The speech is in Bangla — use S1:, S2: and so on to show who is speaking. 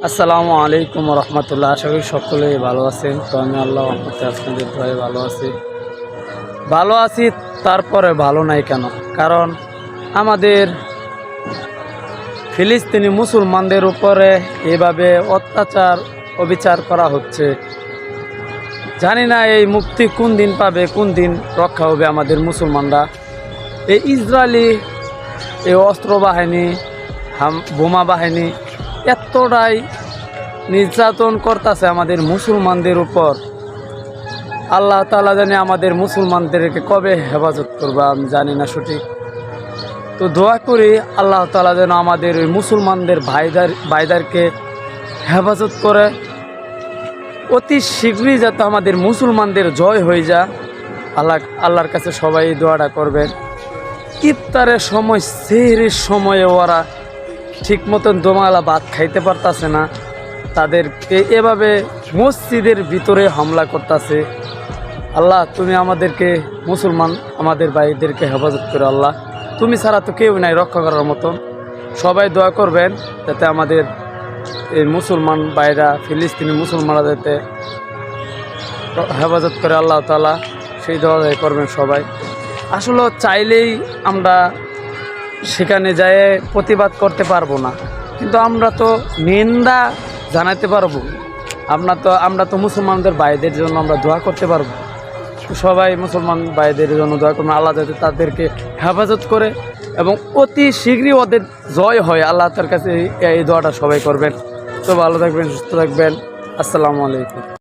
S1: আসসালামু আলাইকুম রহমতুল্লাহ। আশা করি সকলেই ভালো আছেন। তো আমি আল্লাহ রহমতে আপনাদের দোয়ায় ভালো আছি। তারপরে ভালো নাই কেন? কারণ আমাদের ফিলিস্তিনি মুসলমানদের উপরে এভাবে অত্যাচার অবিচার করা হচ্ছে। জানি না এই মুক্তি কোন দিন পাবে, কোন দিন রক্ষা হবে আমাদের মুসলমানরা। এই ইসরায়েলি এই অস্ত্র বাহিনী, বোমা বাহিনী এতটাই নির্যাতন করতেছে আমাদের মুসলমানদের উপর। আল্লাহ তাআলা জানে আমাদের মুসলমানদেরকে কবে হেফাজত করবে, আমি জানি না সঠিক। তো দোয়া করি আল্লাহ তাআলা যেন আমাদের ওই মুসলমানদের ভাইদেরকে হেফাজত করে, অতি শীঘ্রই যাতে আমাদের মুসলমানদের জয় হয়ে যায়। আল্লাহর কাছে সবাই দোয়াটা করবেন। ইফতারের সময়, সেহরির সময়ে ওরা ঠিক মতন দোমালা ভাত খাইতে পারতাছে না, তাদেরকে এভাবে মসজিদের ভিতরে হামলা করতেছে। আল্লাহ তুমি আমাদেরকে মুসলমান আমাদের ভাইদেরকে হেফাজত করে। আল্লাহ তুমি ছাড়া তো কেউ নাই রক্ষা করার মতন। সবাই দোয়া করবেন যাতে আমাদের এই মুসলমান ভাইরা, ফিলিস্তিনি মুসলমানরা যাতে হেফাজত করে আল্লাহ তাআলা, সেই দোয়া করবেন সবাই। আসলে চাইলেই আমরা সেখানে যেয়ে প্রতিবাদ করতে পারবো না, কিন্তু আমরা তো নিন্দা জানাতে পারবো। আমরা তো মুসলমানদের ভাইদের জন্য আমরা দোয়া করতে পারবো। সবাই মুসলমান ভাইদের জন্য দোয়া করবেন, আল্লাহ যাতে তাদেরকে হেফাজত করে এবং অতি শীঘ্রই ওদের জয় হয়। আল্লাহ তার কাছে এই দোয়াটা সবাই করবেন। তো ভালো থাকবেন, সুস্থ থাকবেন। আসসালামু আলাইকুম।